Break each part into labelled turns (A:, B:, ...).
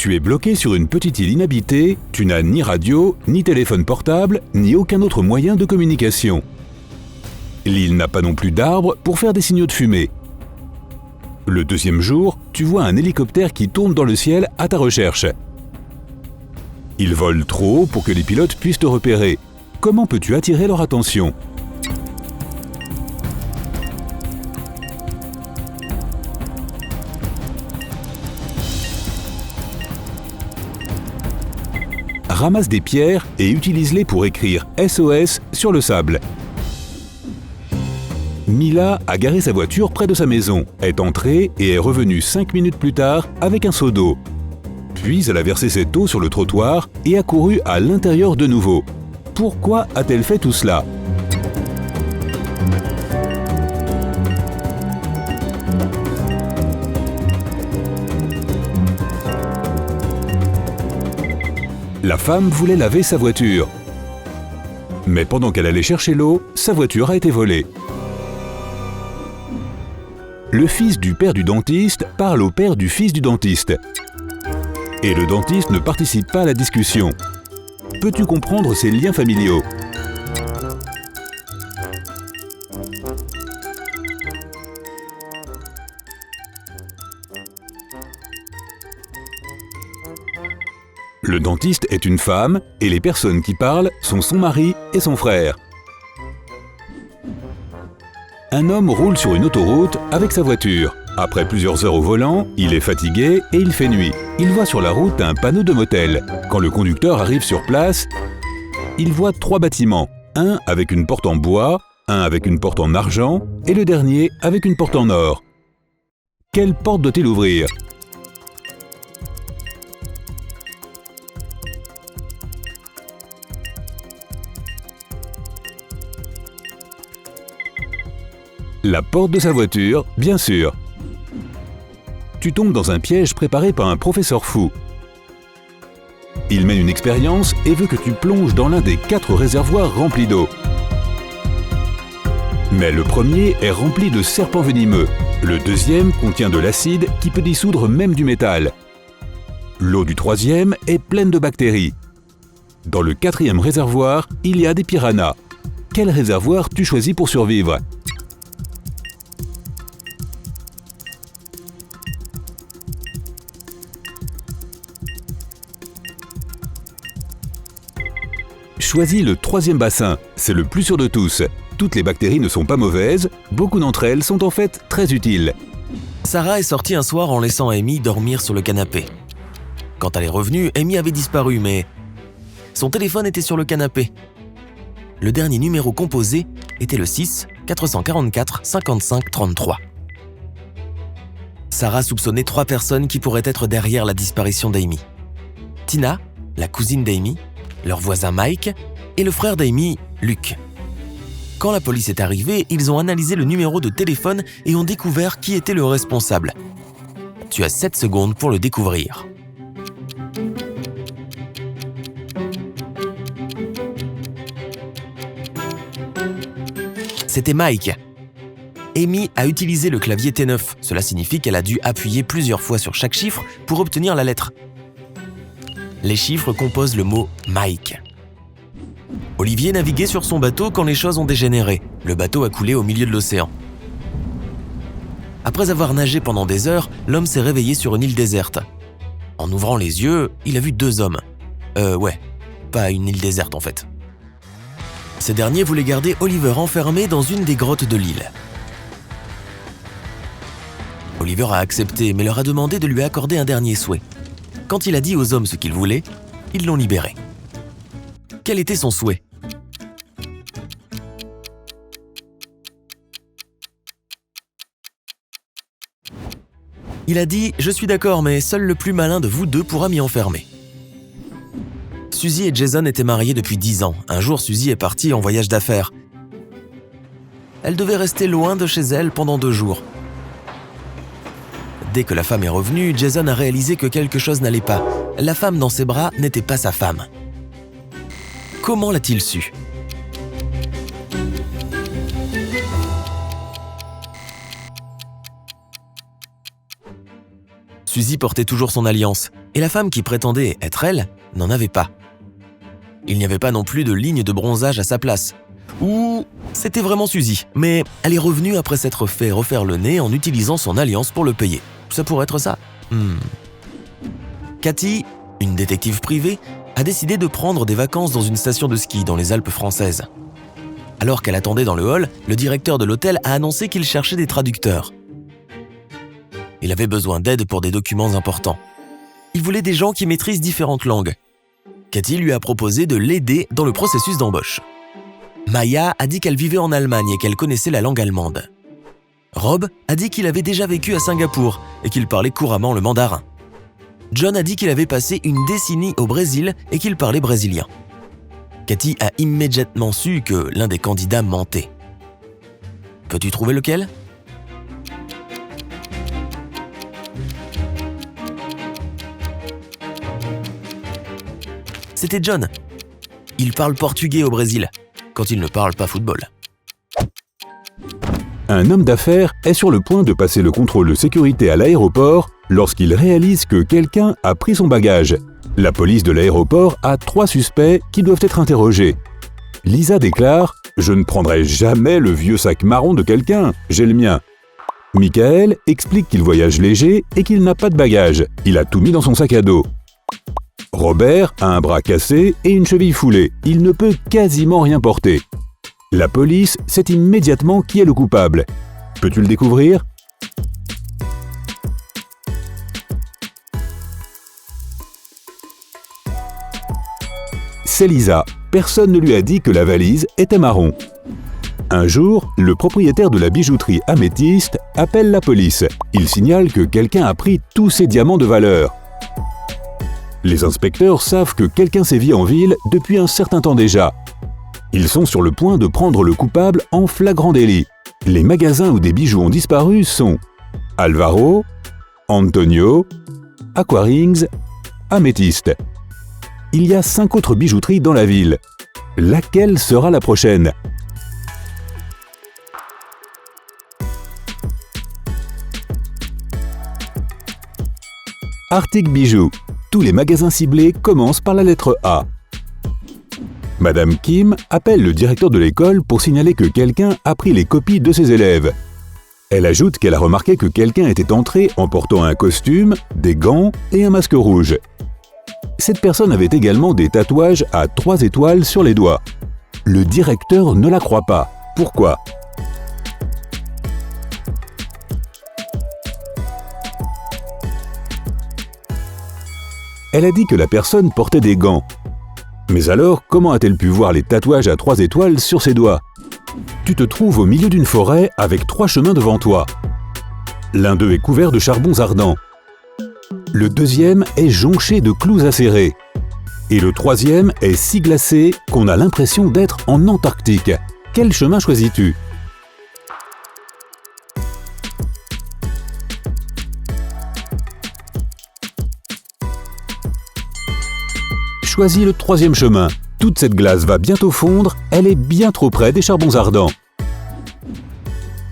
A: Tu es bloqué sur une petite île inhabitée, tu n'as ni radio, ni téléphone portable, ni aucun autre moyen de communication. L'île n'a pas non plus d'arbres pour faire des signaux de fumée. Le deuxième jour, tu vois un hélicoptère qui tourne dans le ciel à ta recherche. Il vole trop haut pour que les pilotes puissent te repérer. Comment peux-tu attirer leur attention ? Ramasse des pierres et utilise-les pour écrire SOS sur le sable. Mila a garé sa voiture près de sa maison, est entrée et est revenue 5 minutes plus tard avec un seau d'eau. Puis elle a versé cette eau sur le trottoir et a couru à l'intérieur de nouveau. Pourquoi a-t-elle fait tout cela ? La femme voulait laver sa voiture. Mais pendant qu'elle allait chercher l'eau, sa voiture a été volée. Le fils du père du dentiste parle au père du fils du dentiste. Et le dentiste ne participe pas à la discussion. Peux-tu comprendre ces liens familiaux ? Le dentiste est une femme et les personnes qui parlent sont son mari et son frère. Un homme roule sur une autoroute avec sa voiture. Après plusieurs heures au volant, il est fatigué et il fait nuit. Il voit sur la route un panneau de motel. Quand le conducteur arrive sur place, il voit 3 bâtiments. Un avec une porte en bois, un avec une porte en argent et le dernier avec une porte en or. Quelle porte doit-il ouvrir ? La porte de sa voiture, bien sûr. Tu tombes dans un piège préparé par un professeur fou. Il mène une expérience et veut que tu plonges dans l'un des 4 réservoirs remplis d'eau. Mais le premier est rempli de serpents venimeux. Le deuxième contient de l'acide qui peut dissoudre même du métal. L'eau du troisième est pleine de bactéries. Dans le 4e réservoir, il y a des piranhas. Quel réservoir tu choisis pour survivre ? Choisis le 3e bassin, c'est le plus sûr de tous. Toutes les bactéries ne sont pas mauvaises, beaucoup d'entre elles sont en fait très utiles.
B: Sarah est sortie un soir en laissant Amy dormir sur le canapé. Quand elle est revenue, Amy avait disparu, mais son téléphone était sur le canapé. Le dernier numéro composé était le 6 444 55 33. Sarah soupçonnait 3 personnes qui pourraient être derrière la disparition d'Amy. Tina, la cousine d'Amy, leur voisin Mike et le frère d'Amy, Luke. Quand la police est arrivée, ils ont analysé le numéro de téléphone et ont découvert qui était le responsable. Tu as 7 secondes pour le découvrir. C'était Mike. Amy a utilisé le clavier T9. Cela signifie qu'elle a dû appuyer plusieurs fois sur chaque chiffre pour obtenir la lettre. Les chiffres composent le mot « Mike ». Olivier naviguait sur son bateau quand les choses ont dégénéré. Le bateau a coulé au milieu de l'océan. Après avoir nagé pendant des heures, l'homme s'est réveillé sur une île déserte. En ouvrant les yeux, il a vu 2 hommes. Pas une île déserte en fait. Ces derniers voulaient garder Oliver enfermé dans une des grottes de l'île. Oliver a accepté, mais leur a demandé de lui accorder un dernier souhait. Quand il a dit aux hommes ce qu'il voulait, ils l'ont libéré. Quel était son souhait ? Il a dit « Je suis d'accord, mais seul le plus malin de vous 2 pourra m'y enfermer. » Suzy et Jason étaient mariés depuis 10 ans. Un jour, Suzy est partie en voyage d'affaires. Elle devait rester loin de chez elle pendant 2 jours. Dès que la femme est revenue, Jason a réalisé que quelque chose n'allait pas. La femme dans ses bras n'était pas sa femme. Comment l'a-t-il su ? Suzy portait toujours son alliance. et la femme qui prétendait être elle n'en avait pas. Il n'y avait pas non plus de ligne de bronzage à sa place. Ou c'était vraiment Suzy, mais elle est revenue après s'être fait refaire le nez en utilisant son alliance pour le payer. Ça pourrait être ça. Cathy, une détective privée, a décidé de prendre des vacances dans une station de ski dans les Alpes françaises. Alors qu'elle attendait dans le hall, le directeur de l'hôtel a annoncé qu'il cherchait des traducteurs. Il avait besoin d'aide pour des documents importants. Il voulait des gens qui maîtrisent différentes langues. Cathy lui a proposé de l'aider dans le processus d'embauche. Maya a dit qu'elle vivait en Allemagne et qu'elle connaissait la langue allemande. Rob a dit qu'il avait déjà vécu à Singapour et qu'il parlait couramment le mandarin. John a dit qu'il avait passé une décennie au Brésil et qu'il parlait brésilien. Cathy a immédiatement su que l'un des candidats mentait. Peux-tu trouver lequel ? C'était John. Il parle portugais au Brésil, quand il ne parle pas football.
A: Un homme d'affaires est sur le point de passer le contrôle de sécurité à l'aéroport lorsqu'il réalise que quelqu'un a pris son bagage. La police de l'aéroport a 3 suspects qui doivent être interrogés. Lisa déclare « Je ne prendrai jamais le vieux sac marron de quelqu'un, j'ai le mien ». Michael explique qu'il voyage léger et qu'il n'a pas de bagage. Il a tout mis dans son sac à dos. Robert a un bras cassé et une cheville foulée. Il ne peut quasiment rien porter. La police sait immédiatement qui est le coupable. Peux-tu le découvrir ? C'est Lisa. Personne ne lui a dit que la valise était marron. Un jour, le propriétaire de la bijouterie Améthyste appelle la police. Il signale que quelqu'un a pris tous ses diamants de valeur. Les inspecteurs savent que quelqu'un sévit en ville depuis un certain temps déjà. Ils sont sur le point de prendre le coupable en flagrant délit. Les magasins où des bijoux ont disparu sont Alvaro, Antonio, Aquarings, Améthyste. Il y a 5 autres bijouteries dans la ville. Laquelle sera la prochaine ? Arctic Bijoux. Tous les magasins ciblés commencent par la lettre A. Madame Kim appelle le directeur de l'école pour signaler que quelqu'un a pris les copies de ses élèves. Elle ajoute qu'elle a remarqué que quelqu'un était entré en portant un costume, des gants et un masque rouge. Cette personne avait également des tatouages à 3 étoiles sur les doigts. Le directeur ne la croit pas. Pourquoi ? Elle a dit que la personne portait des gants. Mais alors, comment a-t-elle pu voir les tatouages à 3 étoiles sur ses doigts ? Tu te trouves au milieu d'une forêt avec 3 chemins devant toi. L'un d'eux est couvert de charbons ardents. Le deuxième est jonché de clous acérés. Et le troisième est si glacé qu'on a l'impression d'être en Antarctique. Quel chemin choisis-tu ? Choisis le 3e chemin. Toute cette glace va bientôt fondre, elle est bien trop près des charbons ardents.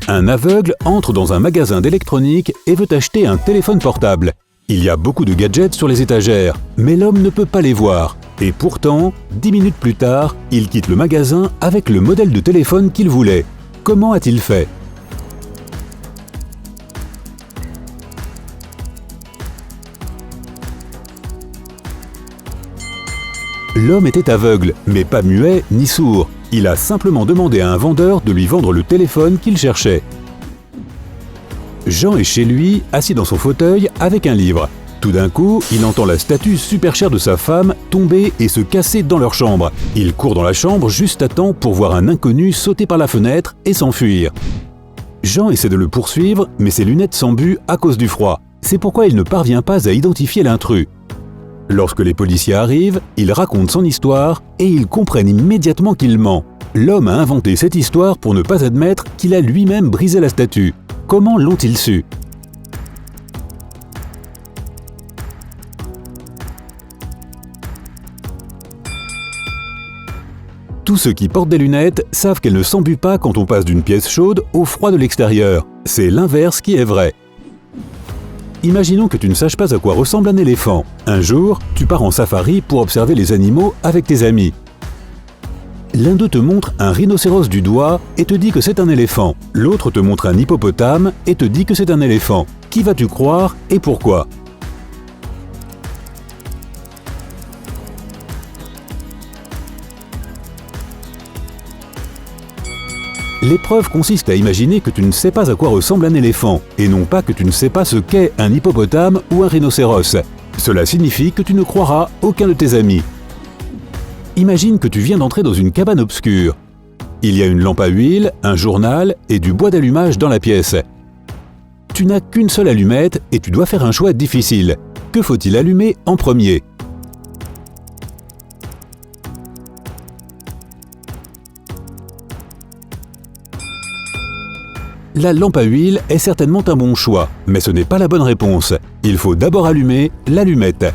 A: Un aveugle entre dans un magasin d'électronique et veut acheter un téléphone portable. Il y a beaucoup de gadgets sur les étagères, mais l'homme ne peut pas les voir. Et pourtant, 10 minutes plus tard, il quitte le magasin avec le modèle de téléphone qu'il voulait. Comment a-t-il fait ? L'homme était aveugle, mais pas muet ni sourd. Il a simplement demandé à un vendeur de lui vendre le téléphone qu'il cherchait. Jean est chez lui, assis dans son fauteuil, avec un livre. Tout d'un coup, il entend la statue super chère de sa femme tomber et se casser dans leur chambre. Il court dans la chambre juste à temps pour voir un inconnu sauter par la fenêtre et s'enfuir. Jean essaie de le poursuivre, mais ses lunettes s'embuent à cause du froid. C'est pourquoi il ne parvient pas à identifier l'intrus. Lorsque les policiers arrivent, il raconte son histoire et ils comprennent immédiatement qu'il ment. L'homme a inventé cette histoire pour ne pas admettre qu'il a lui-même brisé la statue. Comment l'ont-ils su ? Tous ceux qui portent des lunettes savent qu'elles ne s'embuent pas quand on passe d'une pièce chaude au froid de l'extérieur. C'est l'inverse qui est vrai. Imaginons que tu ne saches pas à quoi ressemble un éléphant. Un jour, tu pars en safari pour observer les animaux avec tes amis. L'un d'eux te montre un rhinocéros du doigt et te dit que c'est un éléphant. L'autre te montre un hippopotame et te dit que c'est un éléphant. Qui vas-tu croire et pourquoi ? L'épreuve consiste à imaginer que tu ne sais pas à quoi ressemble un éléphant, et non pas que tu ne sais pas ce qu'est un hippopotame ou un rhinocéros. Cela signifie que tu ne croiras aucun de tes amis. Imagine que tu viens d'entrer dans une cabane obscure. Il y a une lampe à huile, un journal et du bois d'allumage dans la pièce. Tu n'as qu'une seule allumette et tu dois faire un choix difficile. Que faut-il allumer en premier ? La lampe à huile est certainement un bon choix, mais ce n'est pas la bonne réponse. Il faut d'abord allumer l'allumette.